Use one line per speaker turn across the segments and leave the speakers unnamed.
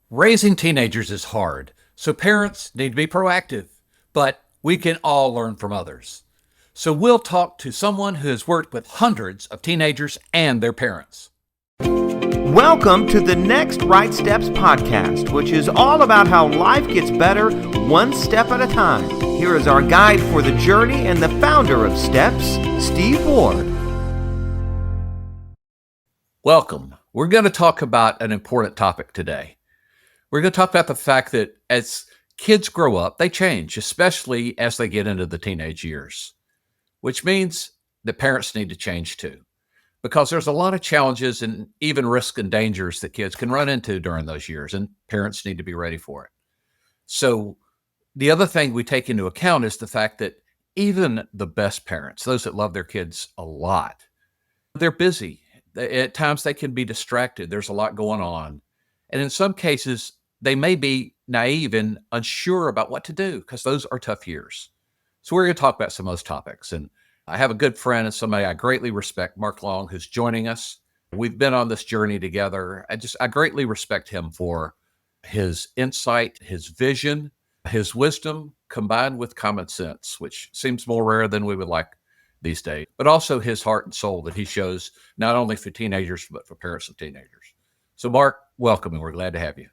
Raising teenagers is hard, so parents need to be proactive, but we can all learn from others. So we'll talk to someone who has worked with hundreds of teenagers and their parents.
Welcome to the Next Right Steps podcast, which is all about how life gets better one step at a time. Here is our guide for the journey and the founder of Steps, Steve Ward.
Welcome. We're going to talk about an important topic today. We're going to talk about the fact that as kids grow up, they change, especially as they get into the teenage years, which means that parents need to change too, because there's a lot of challenges and even risks and dangers that kids can run into during those years, and parents need to be ready for it. So the other thing we take into account is the fact that even the best parents, those that love their kids a lot, they're busy. At times they can be distracted. There's a lot going on. And in some cases, they may be naive and unsure about what to do because those are tough years. So we're going to talk about some of those topics. And I have a good friend and somebody I greatly respect, Mark Long, who's joining us. We've been on this journey together. I greatly respect him for his insight, his vision, his wisdom combined with common sense, which seems more rare than we would like these days, but also his heart and soul that he shows not only for teenagers, but for parents of teenagers. So, Mark, welcome, and we're glad to have you.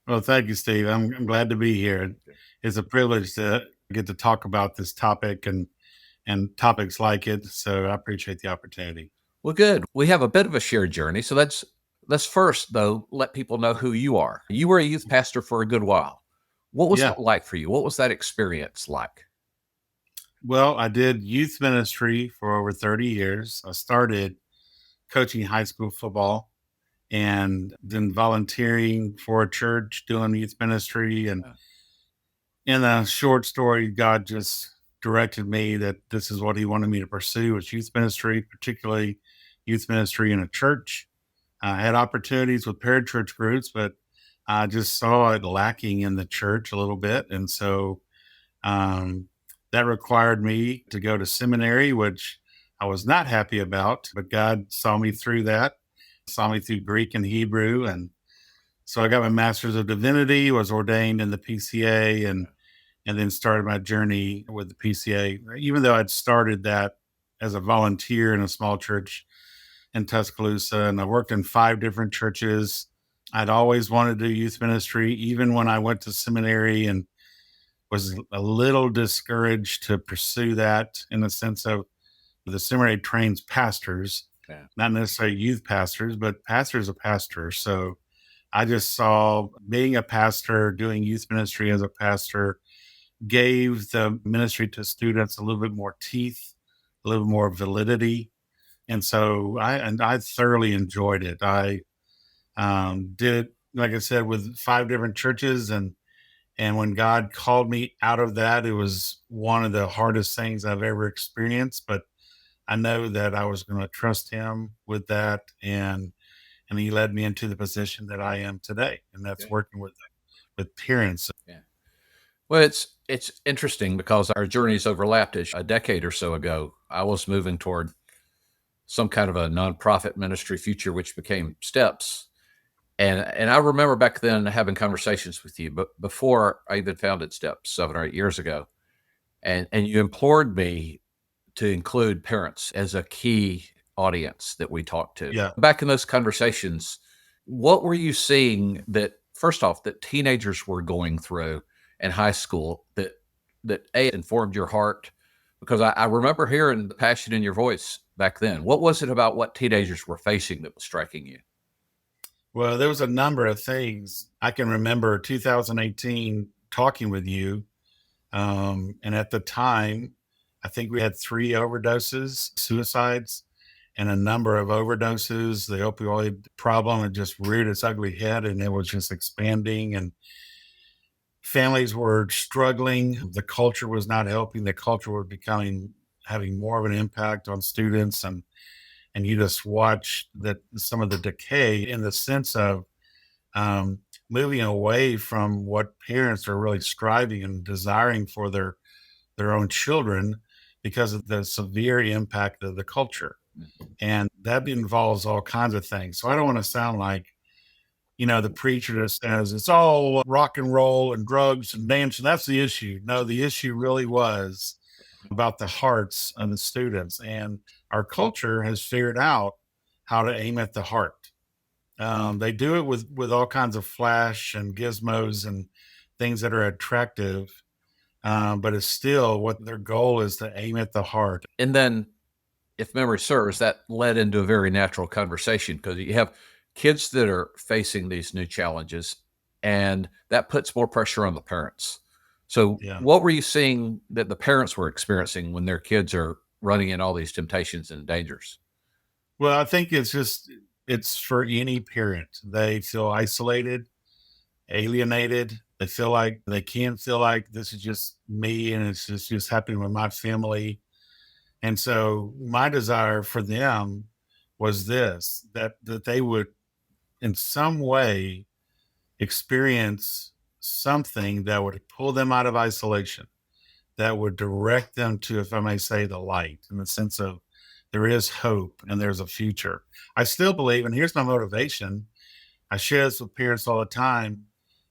Well, thank you, Steve. I'm glad to be here. It's a privilege to get to talk about this topic and topics like it. So I appreciate the opportunity.
Well, good. We have a bit of a shared journey. So let's first, though, let people know who you are. You were a youth pastor for a good while. What was
Yeah.
that like for you? What was that experience like?
Well, I did youth ministry for over 30 years. I started coaching high school football and then volunteering for a church doing youth ministry. And in a short story, God just directed me that this is what he wanted me to pursue was youth ministry, particularly youth ministry in a church. I had opportunities with parachurch groups, but I just saw it lacking in the church a little bit. And so um, that required me to go to seminary, which I was not happy about, but God saw me through that, saw me through Greek and Hebrew. And so I got my master's of divinity, was ordained in the PCA, and then started my journey with the PCA, even though I'd started that as a volunteer in a small church in Tuscaloosa, and I worked in 5 different churches. I'd always wanted to do youth ministry, even when I went to seminary, and was a little discouraged to pursue that in the sense of the seminary trains pastors, not necessarily youth pastors, but pastor's a pastor. So I just saw being a pastor, doing youth ministry as a pastor, gave the ministry to students a little bit more teeth, a little more validity. And so I thoroughly enjoyed it. I did it, like I said, with 5 different churches, and when God called me out of that, it was one of the hardest things I've ever experienced. But I know that I was going to trust Him with that, and He led me into the position that I am today, and that's working with parents.
Yeah. Well, it's interesting because our journeys overlapped. As a decade or so ago, I was moving toward some kind of a nonprofit ministry future, which became Steps. And I remember back then having conversations with you, but before I even founded Steps 7 or 8 years ago, and you implored me to include parents as a key audience that we talked to.
Yeah.
Back in those conversations, what were you seeing that first off that teenagers were going through in high school that informed your heart? Because I remember hearing the passion in your voice back then. What was it about what teenagers were facing that was striking you?
Well, there was a number of things. I can remember 2018 talking with you. And at the time, I think we had 3 overdoses, suicides, and a number of overdoses. The opioid problem had just reared its ugly head, and it was just expanding. And families were struggling. The culture was not helping. The culture was becoming having more of an impact on students, and you just watch that some of the decay in the sense of moving away from what parents are really striving and desiring for their own children because of the severe impact of the culture. And that involves all kinds of things. So I don't want to sound like, the preacher that says it's all rock and roll and drugs and dance. And that's the issue. No, the issue really was about the hearts of the students. And our culture has figured out how to aim at the heart. They do it with all kinds of flash and gizmos and things that are attractive, but it's still what their goal is, to aim at the heart.
And then, if memory serves, that led into a very natural conversation because you have kids that are facing these new challenges, and that puts more pressure on the parents. So,
Yeah.
what were you seeing that the parents were experiencing when their kids are running in all these temptations and dangers?
Well, I think it's for any parent. They feel isolated, alienated. They feel like they can't feel like this is just me and it's just happening with my family. And so my desire for them was this, that they would in some way experience something that would pull them out of isolation, that would direct them to, if I may say, the light, in the sense of there is hope and there's a future. I still believe, and here's my motivation. I share this with parents all the time,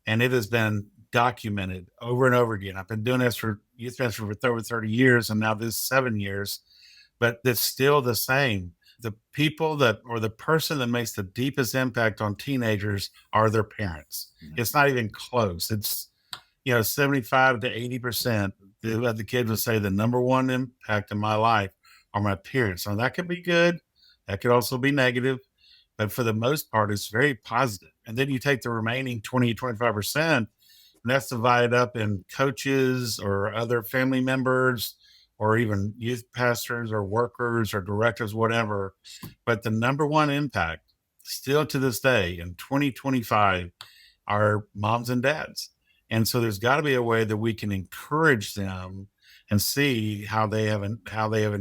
and it has been documented over and over again. I've been doing this for youth ministry for over 30 years, and now this 7 years, but it's still the same. The people that, or the person that makes the deepest impact on teenagers are their parents. It's not even close. It's 75 to 80%. The kids would say the number one impact in my life are my parents. Now that could be good, that could also be negative, but for the most part, it's very positive. And then you take the remaining 20, 25%, and that's divided up in coaches or other family members or even youth pastors or workers or directors, whatever. But the number one impact still to this day in 2025 are moms and dads. And so there's got to be a way that we can encourage them and see how they have an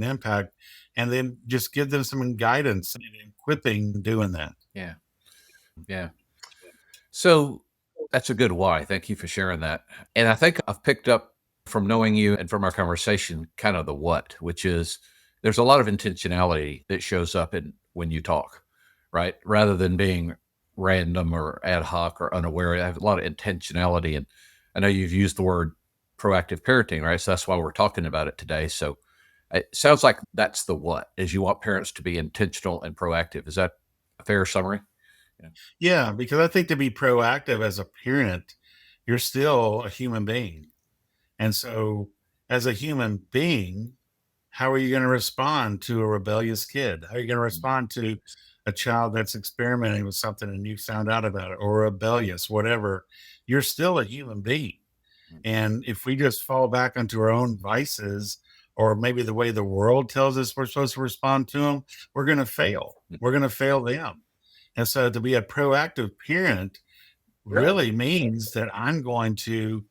impact, and then just give them some guidance and equipping doing that.
Yeah. Yeah. So that's a good why. Thank you for sharing that. And I think I've picked up from knowing you and from our conversation kind of the what, which is there's a lot of intentionality that shows up in when you talk, right? Rather than being random or ad hoc or unaware. I have a lot of intentionality. And I know you've used the word proactive parenting, right? So that's why we're talking about it today. So it sounds like that's the what is you want parents to be intentional and proactive. Is that a fair summary? Yeah.
Yeah, because I think to be proactive as a parent, you're still a human being. And so, as a human being, how are you going to respond to a rebellious kid? How are you going to respond to a child that's experimenting with something and you found out about it, or rebellious, whatever? You're still a human being. And if we just fall back onto our own vices, or maybe the way the world tells us we're supposed to respond to them, we're going to fail. We're going to fail them. And so to be a proactive parent really means that I'm going to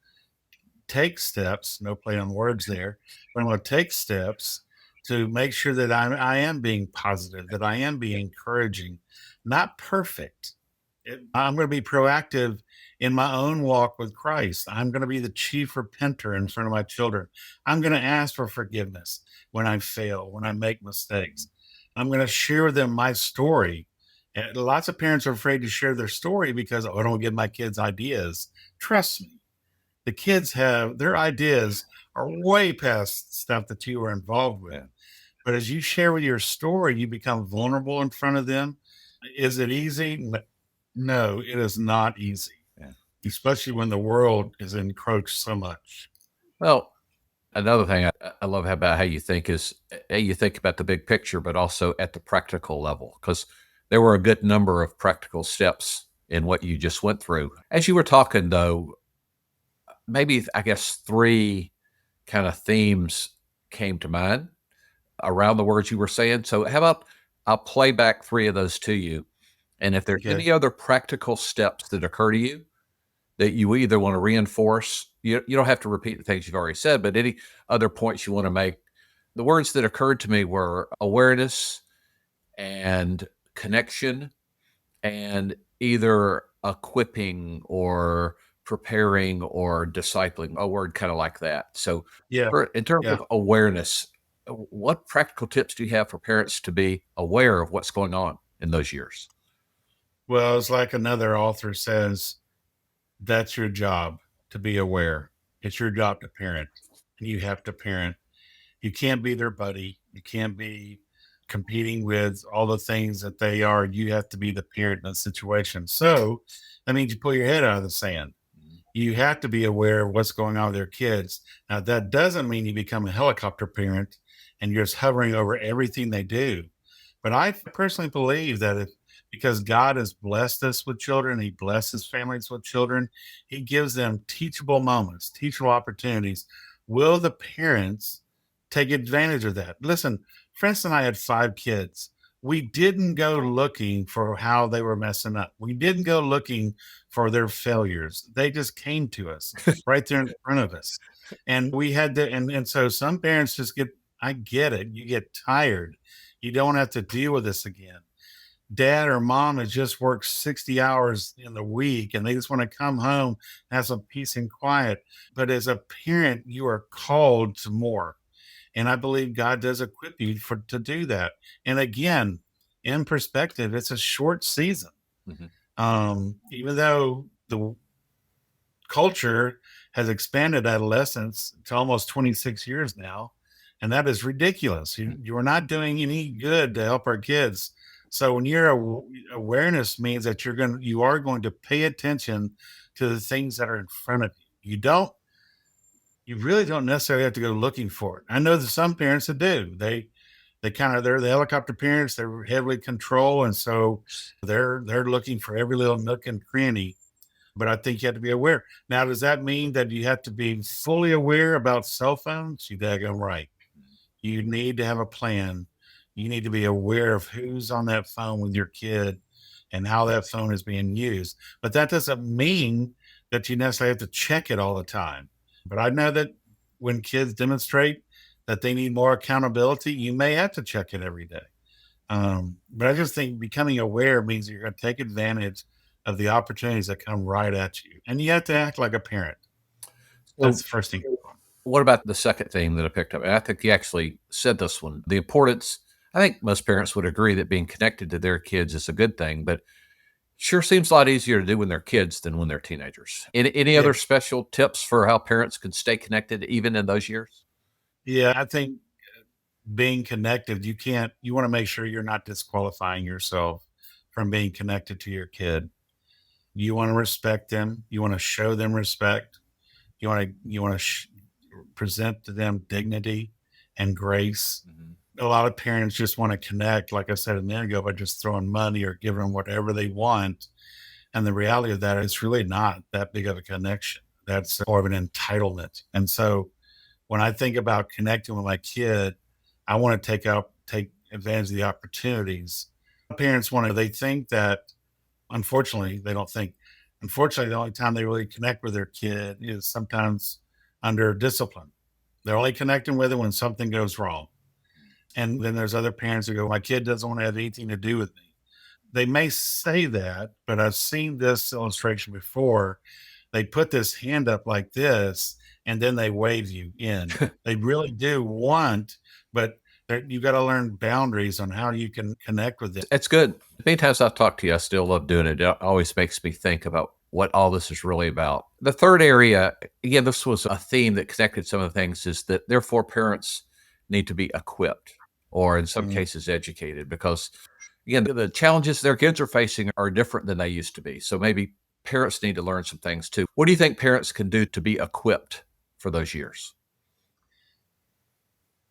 take steps, no play on words there, but I'm going to take steps to make sure that I am being positive, that I am being encouraging, not perfect. I'm going to be proactive in my own walk with Christ. I'm going to be the chief repenter in front of my children. I'm going to ask for forgiveness when I fail, when I make mistakes. I'm going to share with them my story. And lots of parents are afraid to share their story because, oh, I don't give my kids ideas. Trust me, the kids have their ideas are way past stuff that you were involved with. But as you share with your story, you become vulnerable in front of them. Is it easy? No, it is not easy,
Yeah.
especially when the world is encroached so much.
Well, another thing I love about how you think is you think about the big picture, but also at the practical level, because there were a good number of practical steps in what you just went through. As you were talking, though, maybe I guess three kind of themes came to mind around the words you were saying. So, how about I'll play back three of those to you. And if there's
Okay.
any other practical steps that occur to you that you either want to reinforce, you don't have to repeat the things you've already said, but any other points you want to make. The words that occurred to me were awareness and connection and either equipping or preparing or discipling, a word kind of like that. So,
Yeah.
in terms
Yeah.
of awareness, what practical tips do you have for parents to be aware of what's going on in those years?
Well, it's like another author says, that's your job, to be aware. It's your job to parent, and you have to parent. You can't be their buddy. You can't be competing with all the things that they are. You have to be the parent in the situation. So that means you pull your head out of the sand. You have to be aware of what's going on with their kids. Now, that doesn't mean you become a helicopter parent and you're just hovering over everything they do. But I personally believe that if, because God has blessed us with children, He blesses families with children, He gives them teachable moments, teachable opportunities. Will the parents take advantage of that? Listen, Francis and I had 5 kids. We didn't go looking for how they were messing up. We didn't go looking for their failures. They just came to us right there in front of us. And we had to, and so some parents just get, I get it. You get tired. You don't have to deal with this again. Dad or mom has just worked 60 hours in the week and they just want to come home, have some peace and quiet. But as a parent, you are called to more. And I believe God does equip you for to do that. And again, in perspective, it's a short season.
Mhm.
Even though the culture has expanded adolescence to almost 26 years now, and that is ridiculous. You are not doing any good to help our kids. So when your awareness means that you are going to pay attention to the things that are in front of you. You really don't necessarily have to go looking for it. I know that some parents that do. They're the helicopter parents. They're heavily control, and so they're looking for every little nook and cranny. But I think you have to be aware. Now, does that mean that you have to be fully aware about cell phones? You daggone right. You need to have a plan. You need to be aware of who's on that phone with your kid and how that phone is being used. But that doesn't mean that you necessarily have to check it all the time. But I know that when kids demonstrate that they need more accountability, you may have to check it every day. But I just think becoming aware means you're going to take advantage of the opportunities that come right at you. And you have to act like a parent. That's
So,
the first thing.
what about the second theme that I picked up? And I think you actually said this one. The importance, I think most parents would agree that being connected to their kids is a good thing, but sure seems a lot easier to do when they're kids than when they're teenagers. Any
Yeah.
other special tips for how parents can stay connected even in those years?
Yeah. I think being connected, you want to make sure you're not disqualifying yourself from being connected to your kid. You want to respect them. You want to show them respect. You want to present to them dignity and grace.
Mhm.
A lot of parents just want to connect, like I said a minute ago, by just throwing money or giving them whatever they want. And the reality of that is really not that big of a connection. That's more of an entitlement. And so when I think about connecting with my kid, I want to take advantage of the opportunities. Parents want to, they think that, unfortunately, they don't think, unfortunately, the only time they really connect with their kid is sometimes under discipline. They're only connecting with it when something goes wrong. And then there's other parents who go, my kid doesn't want to have anything to do with me. They may say that, but I've seen this illustration before. They put this hand up like this, and then they wave you in. They really do want, but you got to learn boundaries on how you can connect with them.
It's good. Many times I've talked to you, I still love doing it. It always makes me think about what all this is really about. The third area, again, this was a theme that connected some of the things, is that therefore parents need to be equipped or in some
Mm.
cases educated because, again, the challenges their kids are facing are different than they used to be. So maybe parents need to learn some things too. What do you think parents can do to be equipped for those years?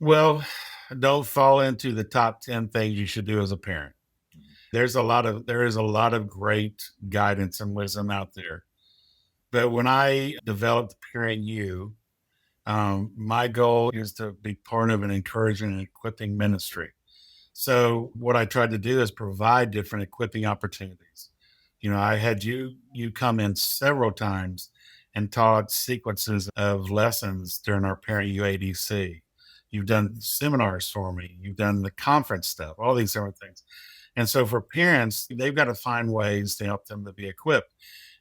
Well, don't fall into the top 10 things you should do as a parent. There is a lot of great guidance and wisdom out there. But when I developed Parent You, my goal is to be part of an encouraging and equipping ministry. So what I tried to do is provide different equipping opportunities. I had you come in several times and taught sequences of lessons during our Parent UADC. You've done seminars for me. You've done the conference stuff, all these different things. And so for parents, they've got to find ways to help them to be equipped.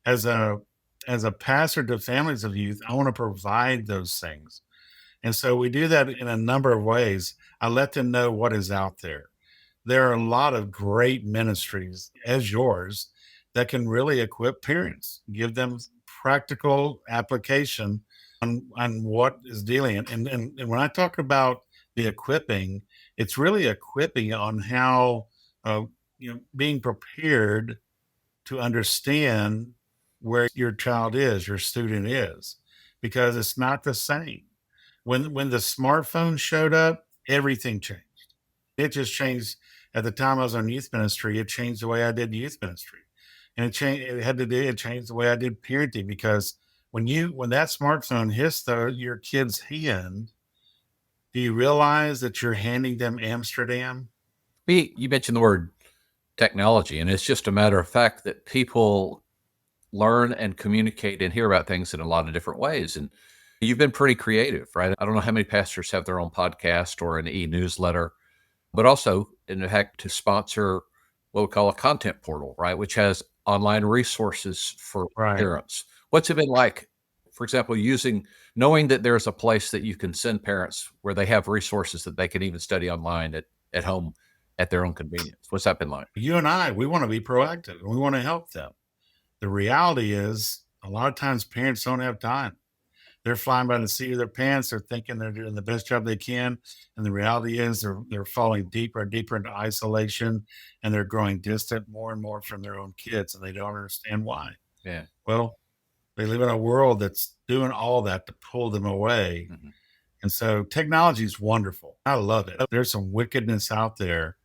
As a as a pastor to families of youth, I want to provide those things. And so we do that in a number of ways. I let them know what is out there. There are a lot of great ministries as yours that can really equip parents, give them practical application on what is dealing. And when I talk about the equipping, it's really equipping on how, uh, being prepared to understand where your child is, your student is, because it's not the same. When the smartphone showed up, everything changed. It just changed. At the time I was on youth ministry, it changed the way I did youth ministry. And it changed the way I did parenting, because when that smartphone hits your kid's hand, do you realize that you're handing them Amsterdam?
You mentioned the word technology, and it's just a matter of fact that people learn and communicate and hear about things in a lot of different ways. And you've been pretty creative, right? I don't know how many pastors have their own podcast or an e-newsletter, but also, in fact, to sponsor what we call a content portal, right? Which has online resources for
Right.
parents. What's it been like, for example, knowing that there's a place that you can send parents where they have resources that they can even study online at home at their own convenience? What's that been like?
You and we want to be proactive and we want to help them. The reality is, a lot of times parents don't have time. They're flying by the seat of their pants. They're thinking they're doing the best job they can, and the reality is they're falling deeper and deeper into isolation, and they're growing distant more and more from their own kids, and they don't understand why.
Yeah.
Well, they live in a world that's doing all that to pull them away.
Mhm.
And so technology is wonderful. I love it. There's some wickedness out there,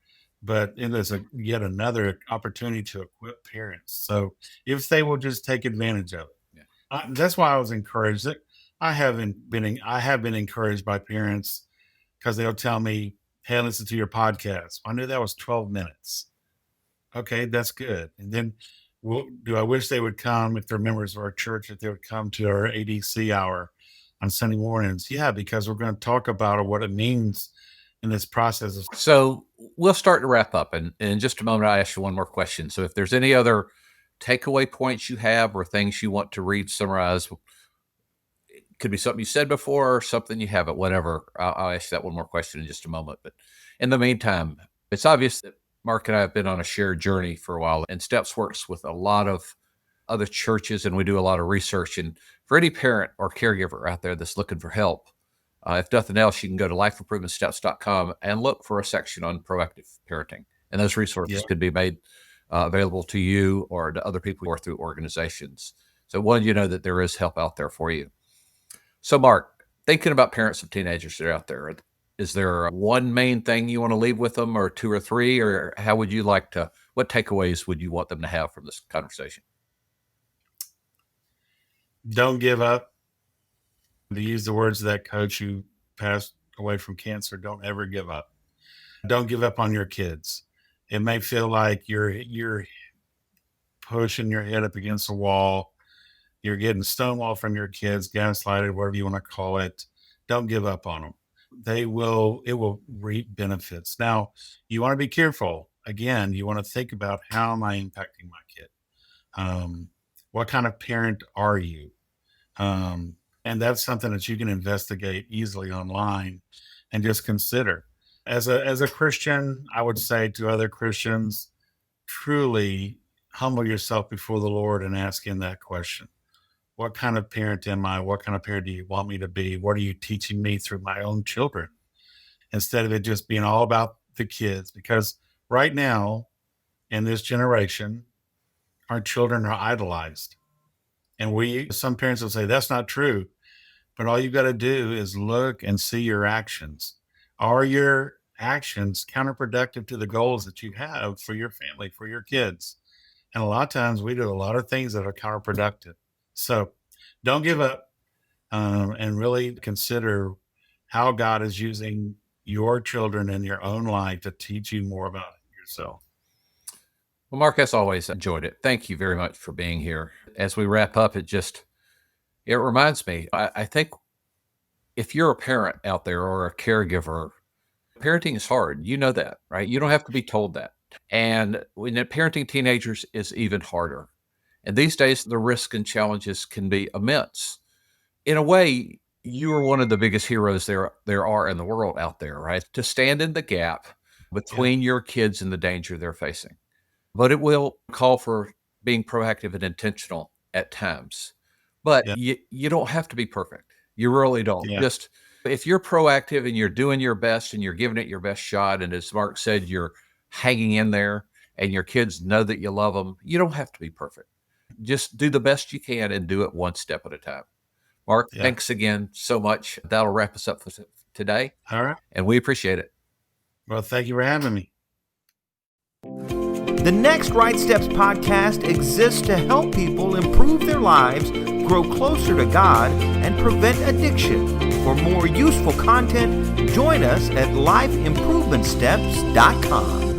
but it is yet another opportunity to equip parents. So if they will just take advantage of it.
Yeah.
That's why I was encouraged. That I have been encouraged by parents, because they'll tell me, "Hey, I listened to your podcast. I knew that was 12 minutes." Okay, that's good. And then, do I wish they would come, if they're members of our church, if they would come to our ADC hour on Sunday mornings? Yeah, because we're going to talk about what it means in this process of.
So we'll start to wrap up. And in just a moment, I'll ask you one more question. So if there's any other takeaway points you have or things you want to read, summarize, it could be something you said before or something you haven't, whatever. I'll ask you that one more question in just a moment. But in the meantime, it's obvious that Mark and I have been on a shared journey for a while, and Steps works with a lot of other churches, and we do a lot of research. And for any parent or caregiver out there that's looking for help, if nothing else, you can go to lifeimprovementsteps.com and look for a section on proactive parenting. And those resources
Yeah.
could be made available to you or to other people or through organizations. So, one, you know that there is help out there for you. So, Mark, thinking about parents of teenagers that are out there, is there one main thing you want to leave with them, or two or three, or how would you like to, what takeaways would you want them to have from this conversation?
Don't give up. To use the words of that coach who passed away from cancer, don't ever give up. Don't give up on your kids. It may feel like you're pushing your head up against a wall. You're getting stonewalled from your kids, gaslighted, whatever you want to call it. Don't give up on them. It will reap benefits. Now, you want to be careful. Again, you want to think about, how am I impacting my kid? What kind of parent are you? And that's something that you can investigate easily online and just consider. As a Christian, I would say to other Christians, truly humble yourself before the Lord and ask him that question. What kind of parent am I? What kind of parent do you want me to be? What are you teaching me through my own children? Instead of it just being all about the kids. Because right now, in this generation, our children are idolized. And some parents will say, that's not true. But all you've got to do is look and see your actions. Are your actions counterproductive to the goals that you have for your family, for your kids? And a lot of times we do a lot of things that are counterproductive. So don't give up, and really consider how God is using your children in your own life to teach you more about yourself.
Well, Mark, as always, enjoyed it. Thank you very much for being here. As we wrap up, it reminds me, I think if you're a parent out there or a caregiver, parenting is hard. You know that, right? You don't have to be told that. And when parenting teenagers is even harder. And these days, the risks and challenges can be immense. In a way, you are one of the biggest heroes there are in the world out there, right? To stand in the gap
Yeah.
between your kids and the danger they're facing. But it will call for being proactive and intentional at times. But
Yeah.
you don't have to be perfect. You really don't.
Yeah.
Just if you're proactive and you're doing your best and you're giving it your best shot, and as Mark said, you're hanging in there and your kids know that you love them, you don't have to be perfect. Just do the best you can and do it one step at a time. Mark,
Yeah.
thanks again so much. That'll wrap us up for today,
All right.
and we appreciate it.
Well, thank you for having me.
The Next Right Steps podcast exists to help people improve their lives, grow closer to God, and prevent addiction. For more useful content, join us at lifeimprovementsteps.com.